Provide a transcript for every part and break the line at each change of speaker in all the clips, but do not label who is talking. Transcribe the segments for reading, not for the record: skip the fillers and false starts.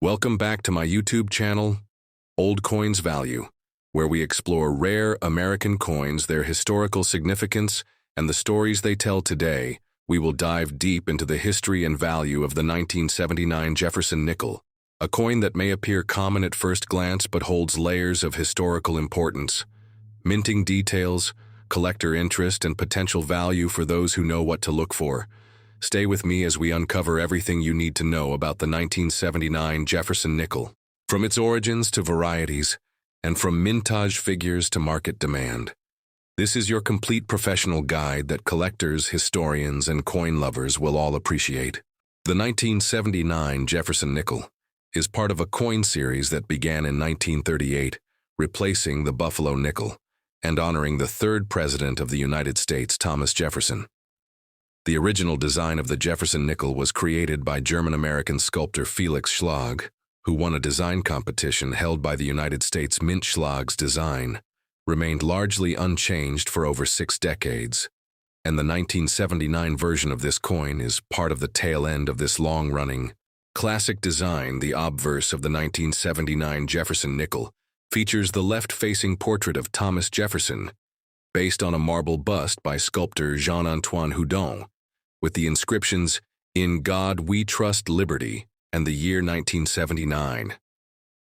Welcome back to my YouTube channel, Old Coins Value, where we explore rare American coins, their historical significance, and the stories they tell today. We will dive deep into the history and value of the 1979 Jefferson nickel, a coin that may appear common at first glance but holds layers of historical importance. Minting details, collector interest, and potential value for those who know what to look for. Stay with me as we uncover everything you need to know about the 1979 Jefferson nickel, from its origins to varieties, and from mintage figures to market demand. This is your complete professional guide that collectors, historians, and coin lovers will all appreciate. The 1979 Jefferson nickel is part of a coin series that began in 1938, replacing the Buffalo nickel and honoring the third president of the United States, Thomas Jefferson. The original design of the Jefferson nickel was created by German-American sculptor Felix Schlag, who won a design competition held by the United States Mint. Schlag's design remained largely unchanged for over 6 decades, and the 1979 version of this coin is part of the tail end of this long-running classic design. The obverse of the 1979 Jefferson nickel features the left-facing portrait of Thomas Jefferson, based on a marble bust by sculptor Jean-Antoine Houdon, with the inscriptions, "In God We Trust Liberty," and the year 1979.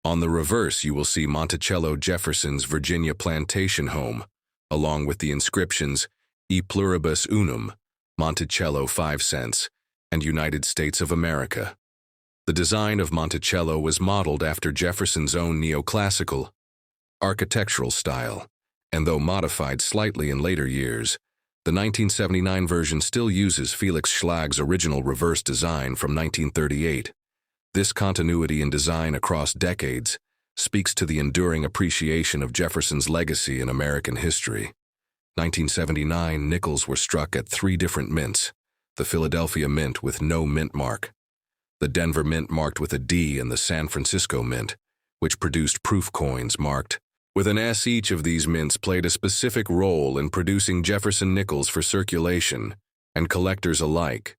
On the reverse, you will see Monticello Jefferson's Virginia plantation home, along with the inscriptions, "E Pluribus Unum," Monticello 5 cents, and United States of America. The design of Monticello was modeled after Jefferson's own neoclassical architectural style, and though modified slightly in later years, the 1979 version still uses Felix Schlag's original reverse design from 1938. This continuity in design across decades speaks to the enduring appreciation of Jefferson's legacy in American history. 1979 nickels were struck at 3 different mints: the Philadelphia Mint with no mint mark, the Denver Mint marked with a D, and the San Francisco Mint, which produced proof coins marked with an S. Each of these mints played a specific role in producing Jefferson nickels for circulation and collectors alike.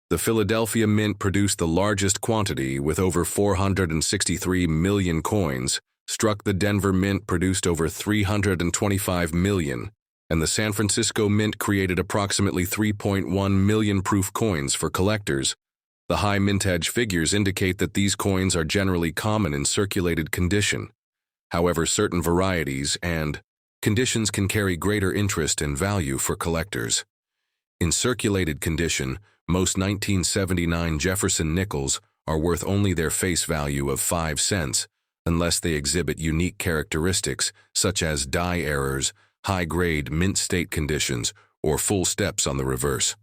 The Philadelphia Mint produced the largest quantity with over 463 million coins, struck. The Denver Mint produced over 325 million, and the San Francisco Mint created approximately 3.1 million proof coins for collectors. The high mintage figures indicate that these coins are generally common in circulated condition. However, certain varieties and conditions can carry greater interest and value for collectors. In circulated condition, most 1979 Jefferson nickels are worth only their face value of 5 cents, unless they exhibit unique characteristics such as die errors, high-grade mint state conditions, or full steps on the reverse.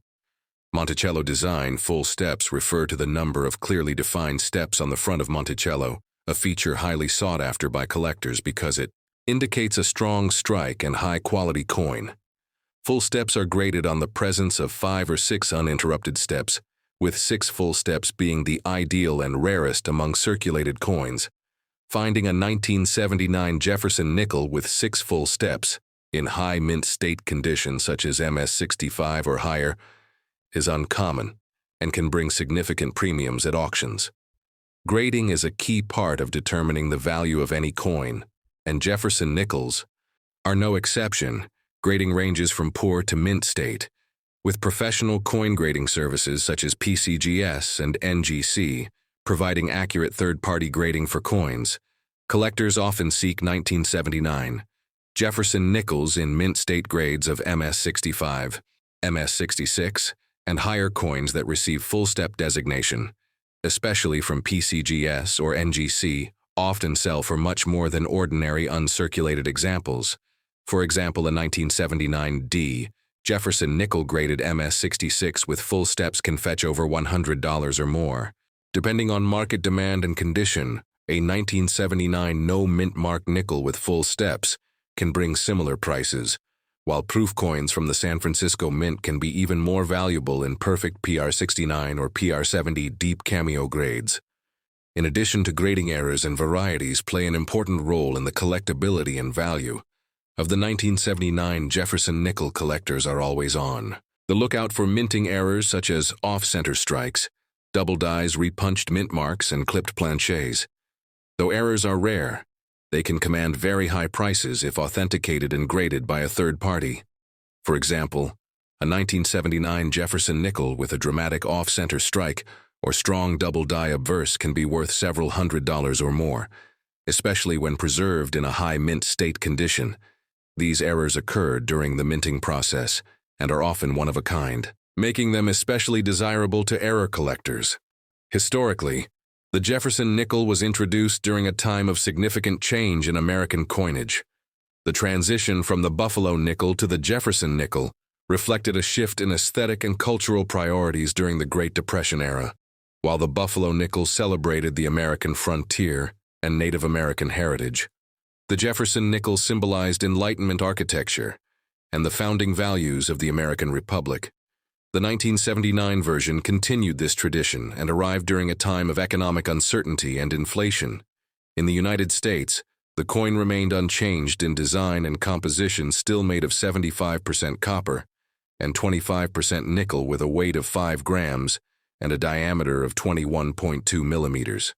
Monticello design full steps refer to the number of clearly defined steps on the front of Monticello, a feature highly sought after by collectors because it indicates a strong strike and high-quality coin. Full steps are graded on the presence of 5 or 6 uninterrupted steps, with 6 full steps being the ideal and rarest among circulated coins. Finding a 1979 Jefferson nickel with 6 full steps in high mint state condition such as MS65 or higher is uncommon and can bring significant premiums at auctions. Grading is a key part of determining the value of any coin, and Jefferson nickels are no exception. Grading ranges from poor to mint state, with professional coin grading services such as PCGS and NGC providing accurate third-party grading for coins. Collectors often seek 1979 Jefferson nickels in mint state grades of MS65, MS66, and higher coins that receive full-step designation, especially from PCGS or NGC, often sell for much more than ordinary uncirculated examples. For example, a 1979 D Jefferson nickel graded MS66 with full steps can fetch over $100 or more. Depending on market demand and condition, a 1979 no mint mark nickel with full steps can bring similar prices, while proof coins from the San Francisco Mint can be even more valuable in perfect PR69 or PR70 deep cameo grades. In addition to grading errors, and varieties play an important role in the collectability and value of the 1979 Jefferson nickel. Collectors are always on the lookout for minting errors such as off-center strikes, double dies, repunched mint marks, and clipped planchets. Though errors are rare, they can command very high prices if authenticated and graded by a third party. For example, a 1979 Jefferson nickel with a dramatic off-center strike or strong double die obverse can be worth several $100s or more, especially when preserved in a high mint state condition. These errors occur during the minting process and are often one of a kind, making them especially desirable to error collectors. Historically, the Jefferson nickel was introduced during a time of significant change in American coinage. The transition from the Buffalo nickel to the Jefferson nickel reflected a shift in aesthetic and cultural priorities during the Great Depression era. While the Buffalo nickel celebrated the American frontier and Native American heritage, the Jefferson nickel symbolized Enlightenment architecture and the founding values of the American Republic. The 1979 version continued this tradition and arrived during a time of economic uncertainty and inflation. In the United States, the coin remained unchanged in design and composition, still made of 75% copper and 25% nickel with a weight of 5 grams and a diameter of 21.2 millimeters.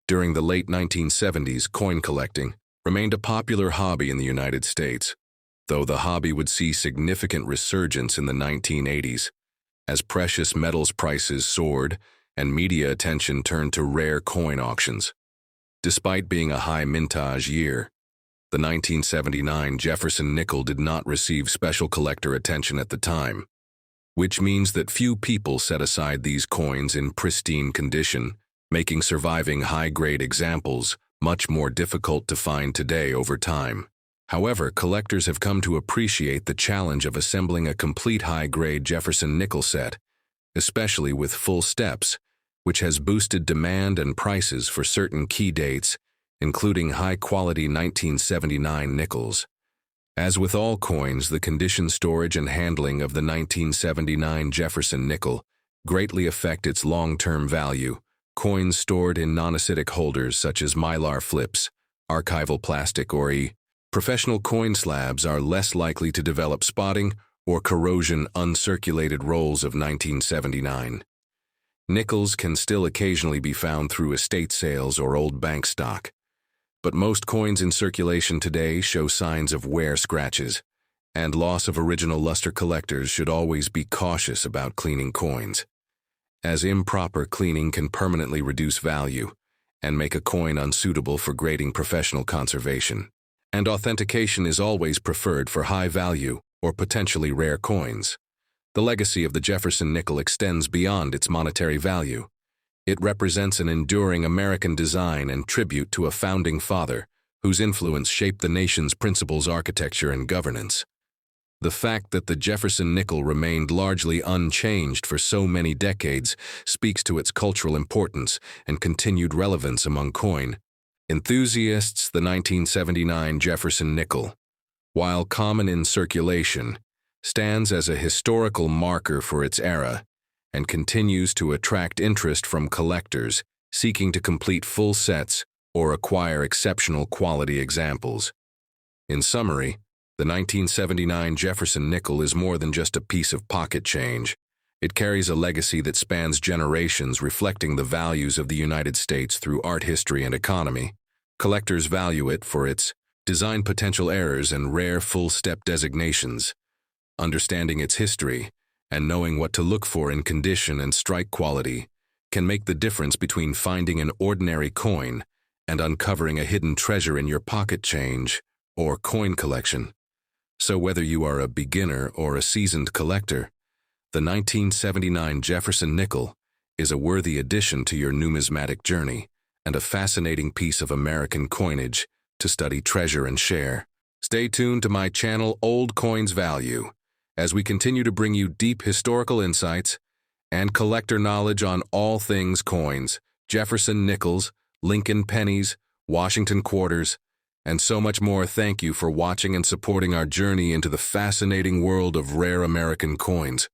During the late 1970s, coin collecting remained a popular hobby in the United States, though the hobby would see significant resurgence in the 1980s as precious metals prices soared and media attention turned to rare coin auctions. Despite being a high mintage year, the 1979 Jefferson nickel did not receive special collector attention at the time, which means that few people set aside these coins in pristine condition, making surviving high-grade examples much more difficult to find today over time. However, collectors have come to appreciate the challenge of assembling a complete high-grade Jefferson nickel set, especially with full steps, which has boosted demand and prices for certain key dates, including high-quality 1979 nickels. As with all coins, the condition, storage, and handling of the 1979 Jefferson nickel greatly affect its long-term value. Coins stored in non-acidic holders such as mylar flips, archival plastic, or professional coin slabs are less likely to develop spotting or corrosion. Uncirculated rolls of 1979 nickels can still occasionally be found through estate sales or old bank stock, but most coins in circulation today show signs of wear, scratches, and loss of original luster. Collectors should always be cautious about cleaning coins, as improper cleaning can permanently reduce value and make a coin unsuitable for grading. Professional conservation and authentication is always preferred for high-value or potentially rare coins. The legacy of the Jefferson nickel extends beyond its monetary value. It represents an enduring American design and tribute to a founding father whose influence shaped the nation's principles, architecture, and governance. The fact that the Jefferson nickel remained largely unchanged for so many decades speaks to its cultural importance and continued relevance among coin enthusiasts. The 1979 Jefferson nickel, while common in circulation, stands as a historical marker for its era and continues to attract interest from collectors seeking to complete full sets or acquire exceptional quality examples. In summary, the 1979 Jefferson nickel is more than just a piece of pocket change. It carries a legacy that spans generations, reflecting the values of the United States through art, history, and economy. Collectors value it for its design potential, errors, and rare full-step designations. Understanding its history and knowing what to look for in condition and strike quality can make the difference between finding an ordinary coin and uncovering a hidden treasure in your pocket change or coin collection. So whether you are a beginner or a seasoned collector, the 1979 Jefferson nickel is a worthy addition to your numismatic journey and a fascinating piece of American coinage to study, treasure, and share. Stay tuned to my channel, Old Coins Value, as we continue to bring you deep historical insights and collector knowledge on all things coins, Jefferson nickels, Lincoln pennies, Washington quarters, and so much more. Thank you for watching and supporting our journey into the fascinating world of rare American coins.